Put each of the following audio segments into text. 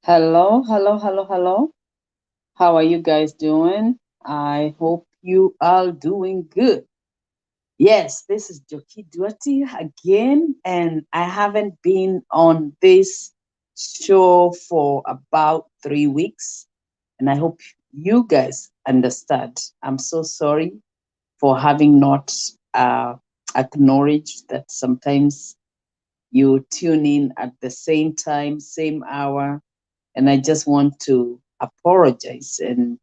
Hello, hello, hello, hello. How are you guys doing? I hope you are doing good. Yes, this is Njoki Duati again, and I haven't been on this show for about 3 weeks, and I hope you guys understand. I'm so sorry for having not acknowledged that sometimes you tune in at the same time, same hour, and I just want to apologize and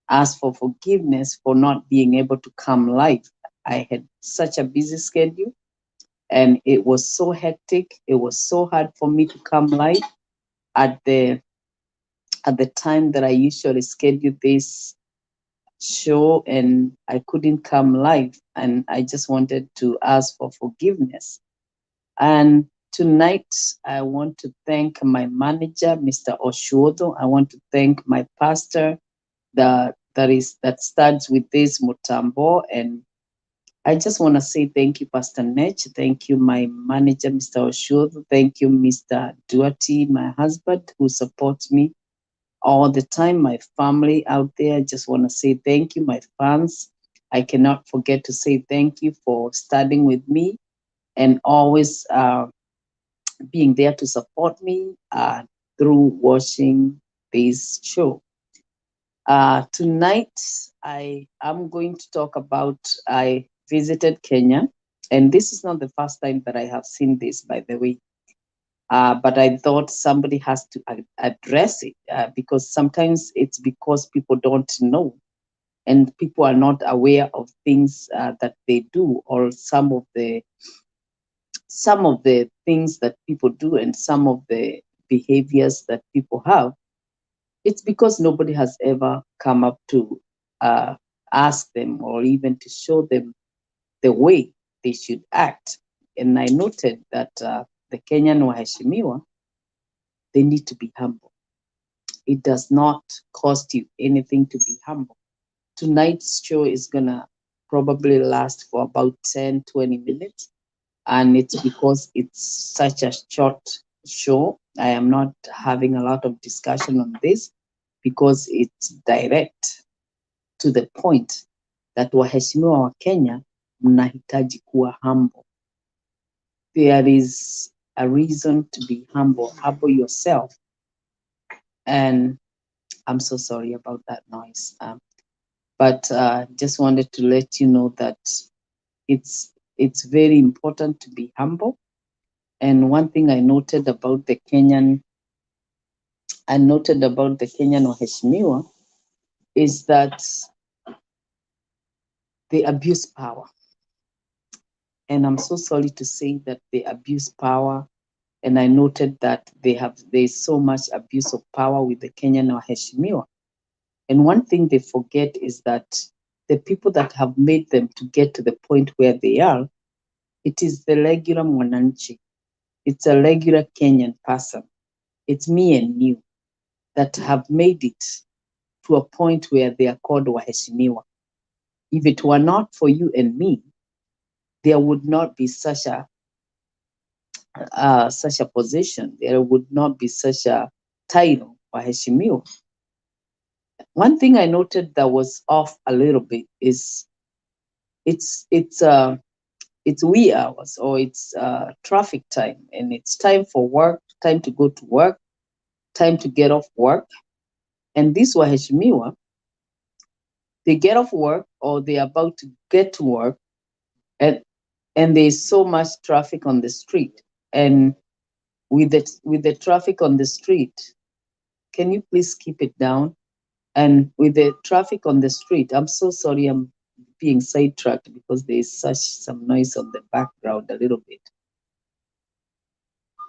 ask for forgiveness for not being able to come live. I had such a busy schedule and it was so hectic. It was so hard for me to come live at the time that I usually schedule this show, and I couldn't come live, and I just wanted to ask for forgiveness. And tonight, I want to thank my manager, Mr. Oshuodo. I want to thank my pastor, that starts with this Mutambo. And I just want to say thank you, Pastor Nech. Thank you, my manager, Mr. Oshuodo. Thank you, Mr. Duarte, my husband, who supports me all the time. My family out there, I just want to say thank you. My fans, I cannot forget to say thank you for starting with me and always being there to support me through watching this show. Tonight, I am going to talk about I visited Kenya, and this is not the first time that I have seen this, by the way. But I thought somebody has to address it because sometimes it's because people don't know and people are not aware of things that they do, or some of the things that people do and some of the behaviors that people have. It's because nobody has ever come up to uh, ask them or even to show them the way they should act. And I noted that the Kenyan Waheshimiwa, they need to be humble. It does not cost you anything to be humble. Tonight's show is going to probably last for about 10, 20 minutes. And it's because it's such a short show. I am not having a lot of discussion on this because it's direct to the point that waheshimiwa wa Kenya mnahitaji kuwa humble. There is a reason to be humble. Humble yourself. And I'm so sorry about that noise. But just wanted to let you know that it's very important to be humble. And one thing I noted about the Kenyan Waheshimiwa is that they abuse power. And I'm so sorry to say that they abuse power. And I noted that there's so much abuse of power with the Kenyan Waheshimiwa. And one thing they forget is that the people that have made them to get to the point where they are, it is the regular Mwananchi. It's a regular Kenyan person. It's me and you that have made it to a point where they are called Waheshimiwa. If it were not for you and me, there would not be such a position. There would not be such a title, Waheshimiwa. One thing I noted that was off a little bit is it's it's uh it's wee hours, or it's traffic time, and it's time for work, time to go to work, time to get off work. And these Waheshimiwa, they get off work or they're about to get to work, and there's so much traffic on the street. And with the traffic on the street, can you please keep it down? And with the traffic on the street, I'm so sorry, I'm being sidetracked because there's such some noise on the background a little bit.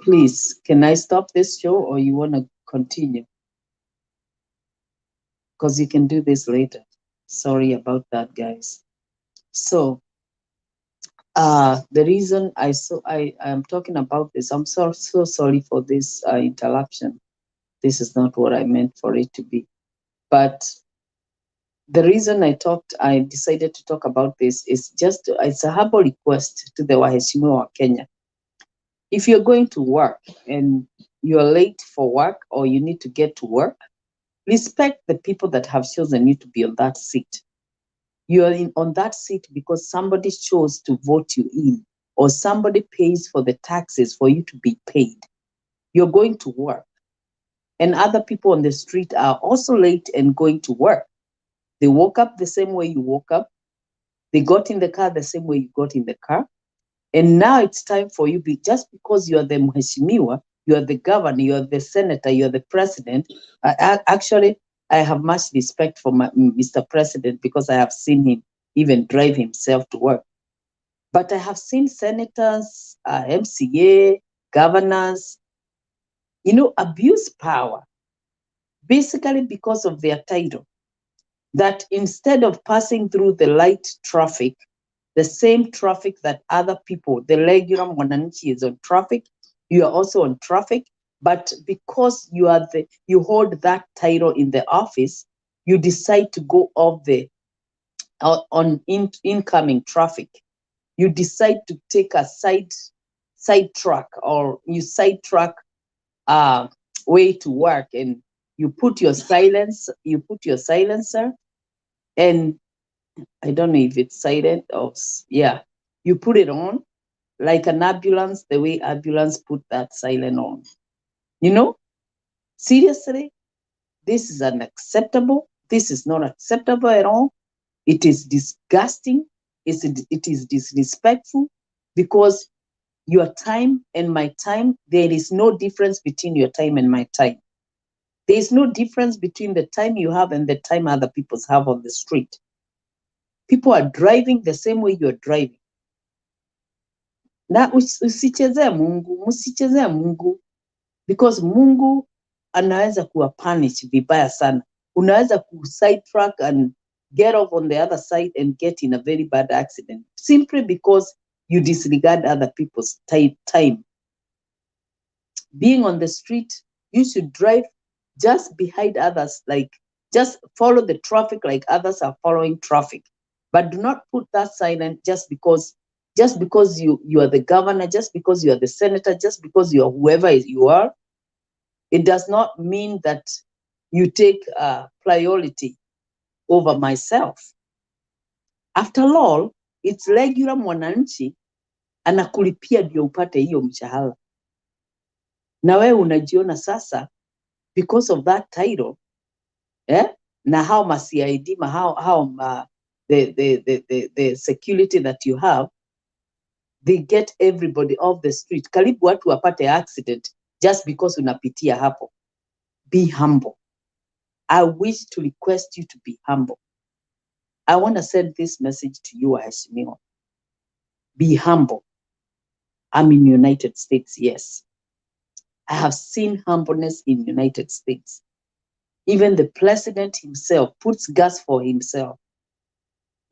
Please, can I stop this show or you want to continue? Because you can do this later. Sorry about that, guys. So the reason I am talking about this, I'm so sorry for this interruption. This is not what I meant for it to be. But the reason I decided to talk about this is it's a humble request to the Waheshimiwa wa Kenya. If you're going to work and you're late for work or you need to get to work, respect the people that have chosen you to be on that seat. You're on that seat because somebody chose to vote you in, or somebody pays for the taxes for you to be paid. You're going to work. And other people on the street are also late and going to work. They woke up the same way you woke up. They got in the car the same way you got in the car. And now it's time for you, just because you're the Mheshimiwa, you're the governor, you're the senator, you're the president. Actually, I have much respect for Mr. President, because I have seen him even drive himself to work. But I have seen senators, MCA, governors, abuse power, basically because of their title. That instead of passing through the light traffic, the same traffic that other people, the regular mwananchi, is on traffic, you are also on traffic. But because you hold that title in the office, you decide to go off on incoming traffic. You decide to take a side track, or you sidetrack way to work, and you put your silencer, and I don't know if it's silent or, yeah, you put it on like an ambulance, the way ambulance put that silent on. Seriously, this is unacceptable. This is not acceptable at all. It is disgusting. It is disrespectful, because your time and my time, there is no difference between your time and my time. There is no difference between the time you have and the time other people have on the street. People are driving the same way you're driving. Na usichezee Mungu, msichezee Mungu, because Mungu anaweza kuwa punish vibaya sana. Unaweza sidetrack and get off on the other side and get in a very bad accident, simply because you disregard other people's time. Being on the street, you should drive just behind others, like just follow the traffic like others are following traffic. But do not put that silent just because you are the governor, just because you are the senator, just because you are whoever you are. It does not mean that you take priority over myself. After all, it's regular mwananchi anakulipia ndio upate hiyo mshahara. Na wewe unajiona sasa, because of that title, na how ma CID, the security that you have, they get everybody off the street. Karibu watu wapate accident just because unapitia hapo. Be humble. I wish to request you to be humble. I want to send this message to you, Waheshimiwa. Be humble. I'm in United States, yes. I have seen humbleness in United States. Even the president himself puts gas for himself.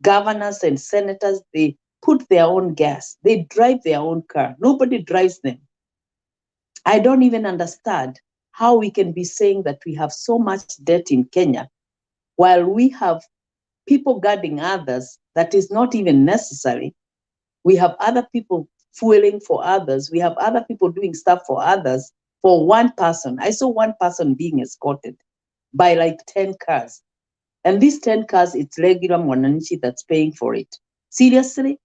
Governors and senators, they put their own gas. They drive their own car. Nobody drives them. I don't even understand how we can be saying that we have so much debt in Kenya while we have people guarding others that is not even necessary. We have other people fueling for others. We have other people doing stuff for others for one person. I saw one person being escorted by like 10 cars. And these 10 cars, it's regular mwananchi that's paying for it. Seriously,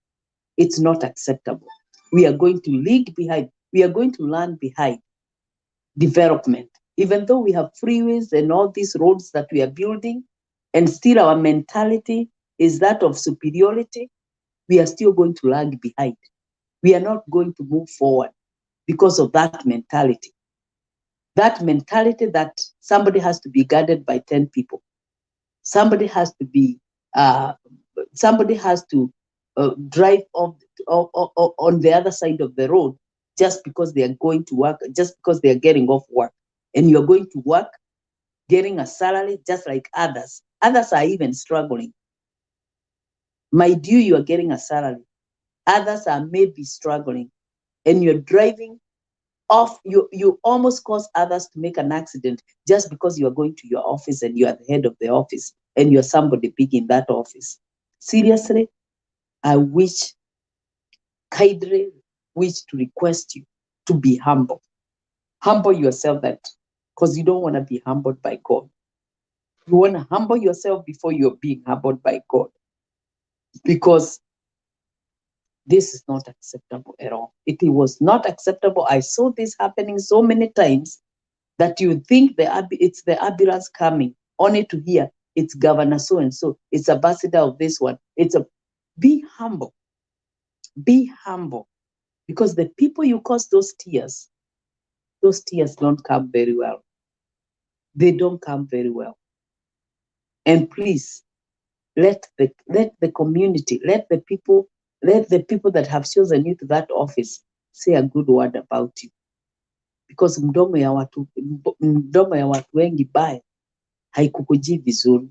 it's not acceptable. We are going to lag behind. We are going to land behind development. Even though we have freeways and all these roads that we are building, and still our mentality is that of superiority, we are still going to lag behind. We are not going to move forward because of that mentality. That mentality that somebody has to be guarded by 10 people. Somebody has to be, drive on the other side of the road just because they are going to work, just because they are getting off work. And you're going to work, getting a salary just like others. Others are even struggling. Mind you, you are getting a salary. Others are maybe struggling. And you're driving off, you almost cause others to make an accident just because you are going to your office and you are the head of the office and you're somebody big in that office. Seriously, I wish to request you, to be humble. Humble yourself, that because you don't want to be humbled by God. You want to humble yourself before you're being humbled by God, because this is not acceptable at all. It was not acceptable. I saw this happening so many times that you think it's the ambulance coming, only to hear it's Governor so and so, it's ambassador of this one. Be humble. Be humble, because the people you cause those tears don't come very well. They don't come very well. And please, let the community, let the people that have chosen you to that office say a good word about you, because mdomo ya watu wengi baya haikukuji vizuri.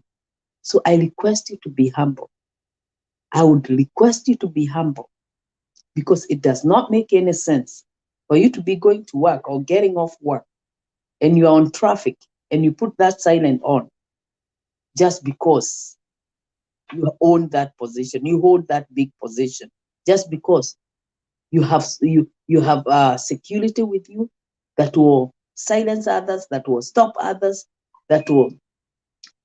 So I request you to be humble. I would request you to be humble, because it does not make any sense for you to be going to work or getting off work and you're on traffic and you put that silent on just because you own that position, you hold that big position, just because you have security with you that will silence others, that will stop others, that will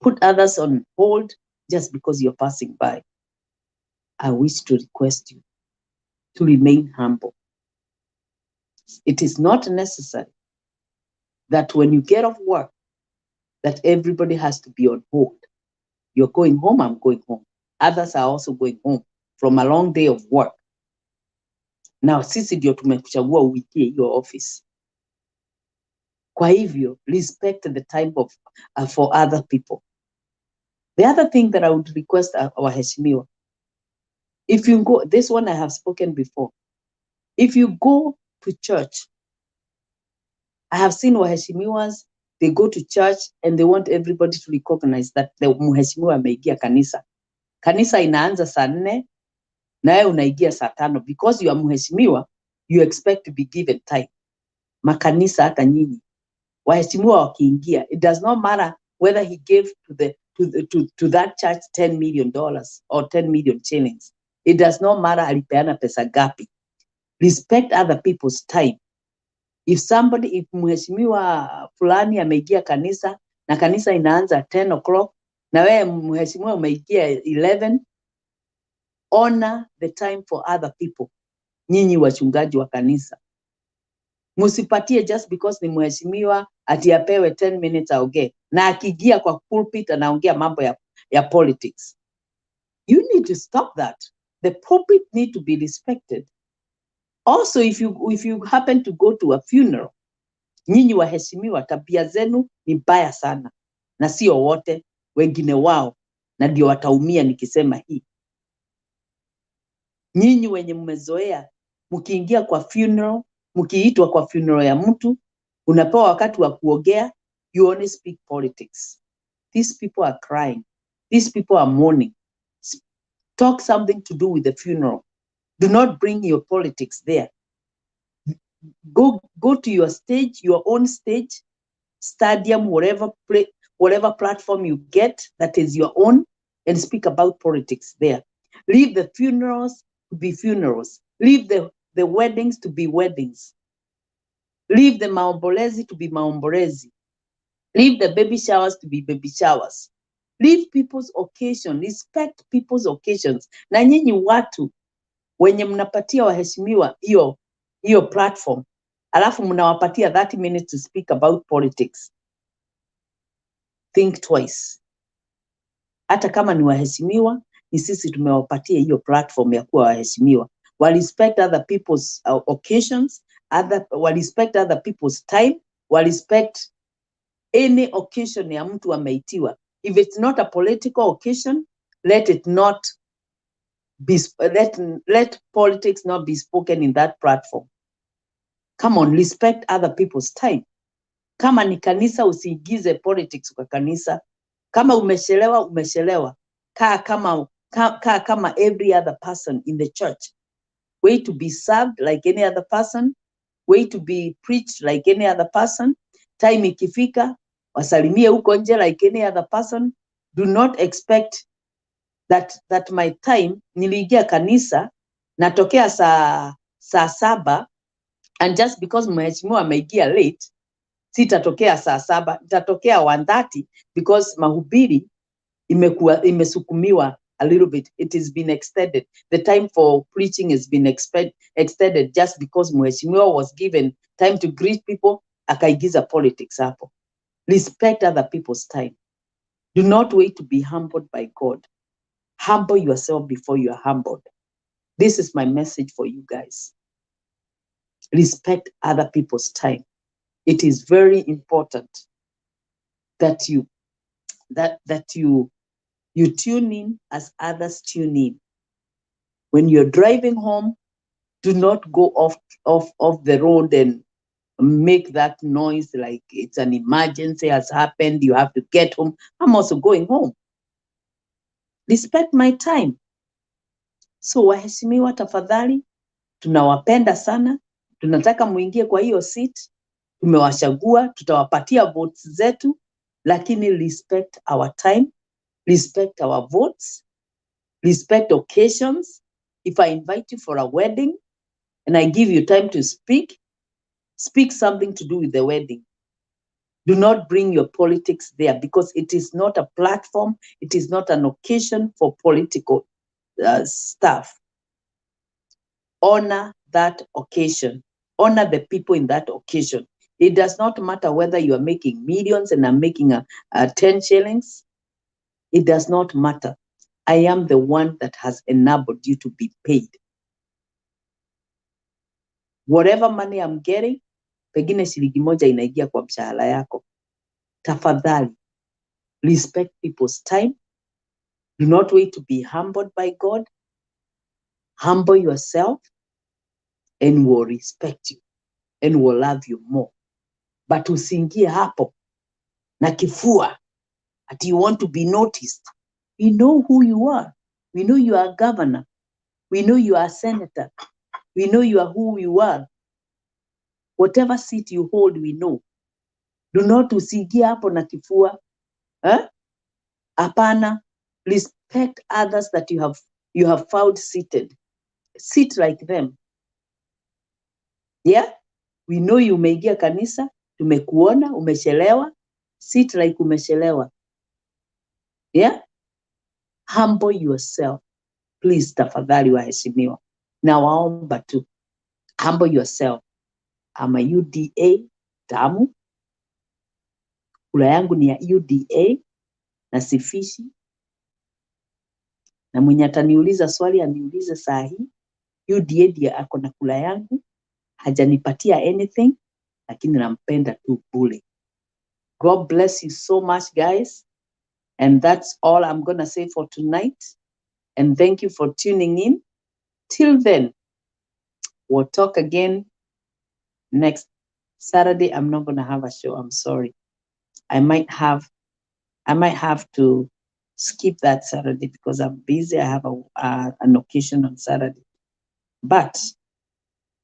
put others on hold just because you're passing by. I wish to request you to remain humble. It is not necessary that when you get off work, that everybody has to be on hold. You're going home, I'm going home. Others are also going home from a long day of work. Now, sisi ndio tumekuchagua uitie your office. Kwa hivyo, respect the time of for other people. The other thing that I would request Waheshimiwa, if you go, this one I have spoken before, if you go to church, I have seen Waheshimiwas, they go to church and they want everybody to recognize that the Mheshimiwa ameingia kanisa. Kanisa inaanza saa 4, nawe unaingia saa 5. Because you are Mheshimiwa, you expect to be given time. Makanisa hata nyinyi, Waheshimiwa wakiingia, it does not matter whether he gave to that church $10 million or 10 million shillings. It does not matter alipeana pesa gapi. Respect other people's time. If Mheshimiwa fulani ameingia kanisa na kanisa inaanza 10 o'clock na wewe Mheshimiwa umeingia 11, honor the time for other people. Nyinyi wachungaji wa kanisa, musipatie just because ni Mheshimiwa ati apewe 10 minutes aongee, na akiingia kwa pulpit anaongea mambo ya politics. You need to stop that. The pulpit need to be respected. Also, if you happen to go to a funeral, nyinyi waheshimiwa, tabia zenu ni mbaya sana, na sio wote, wengine wao, na ndio wataumia nikisema hii. Nyinyi wenye mmezoea, mkiingia kwa funeral, mkiitwa kwa funeral ya mtu, unapewa wakati wa kuongea, you only speak politics. These people are crying. These people are mourning. Talk something to do with the funeral. Do not bring your politics there. Go to your stage, your own stage, stadium, whatever platform you get that is your own, and speak about politics there. Leave the funerals to be funerals. Leave the weddings to be weddings. Leave the maombolezi to be maombolezi. Leave the baby showers to be baby showers. Leave people's occasion. Respect people's occasions. Na nyinyi watu wenye mnapatia waheshimiwa hiyo platform, alafu mnawapatia 30 minutes to speak about politics. Think twice. Hata kama ni waheshimiwa, ni sisi tumewapatia hiyo platform ya kuwa waheshimiwa. Respect other people's occasions, respect other people's time, respect any occasion ya mtu ameitiwa. If it's not a political occasion, let politics not be spoken in that platform. Come on, respect other people's time. Kama ni kanisa, usiingize politics kwa kanisa. Kama umeshelewa. Kaa kama every other person in the church. Wait to be served like any other person. Wait to be preached like any other person. Time ikifika, wasalimie huko nje like any other person. Do not expect that my time, niliingia kanisa, natokea saa 7, And just because mheshimiwa ameingia late, sitatokea saa 7, itatokea 1:30 because mahubiri imesukumiwa a little bit. It has been extended. The time for preaching has been extended just because mheshimiwa was given time to greet people, akaigiza politics hapo. Respect other people's time. Do not wait to be humbled by God. Humble yourself before you are humbled. This is my message for you guys. Respect other people's time. It is very important that you tune in as others tune in. When you're driving home, do not go off the road and make that noise like it's an emergency has happened, you have to get home. I'm also going home. Respect my time. So waheshimiwa, tafadhali, tunawapenda sana. Tunataka muingie kwa hiyo seat. Tumewachagua, tutawapatia votes zetu, lakini respect our time, respect our votes, respect occasions. If I invite you for a wedding and I give you time to speak something to do with the wedding. Do not bring your politics there because it is not a platform. It is not an occasion for political stuff. Honor that occasion. Honor the people in that occasion. It does not matter whether you are making millions and I'm making 10 shillings. It does not matter. I am the one that has enabled you to be paid. Whatever money I'm getting, pengine shilingi moja inaingia kwa mshahara yako. Tafadhali, respect people's time. Do not wait to be humbled by God. Humble yourself and we'll respect you and we'll love you more. But usiingie hapo na kifua that you want to be noticed. We know who you are. We know you are a governor. We know you are a senator. We know you are who you are. Whatever seat you hold, we know. Do not usiingie hapo na kifua. Hapana. Respect others that you have found seated. Sit like them. Yeah? We know you umeingia kanisa, tumekuona, umechelewa. Sit like umechelewa. Yeah? Humble yourself. Please, tafadhali waheshimiwa. Na waomba tu. Humble yourself. I'm a UDA tamu. Kula yangu ni ya UDA na sifishi. Na mwenye ataniuliza swali aniulize saa hii. UDA ndiye ako na kula yangu. Hajanipatia anything, lakini nampenda tu bure. God bless you so much, guys. And that's all I'm going to say for tonight. And thank you for tuning in. Till then, we'll talk again next Saturday. I'm not going to have a show. I'm sorry. I might have to skip that Saturday because I'm busy. I have an occasion on Saturday. But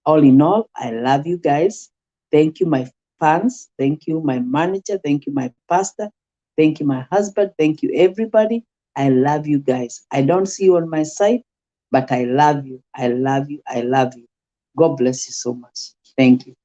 all in all, I love you guys. Thank you, my fans. Thank you, my manager. Thank you, my pastor. Thank you, my husband. Thank you, everybody. I love you guys. I don't see you on my side, but I love you. I love you. I love you. God bless you so much. Thank you.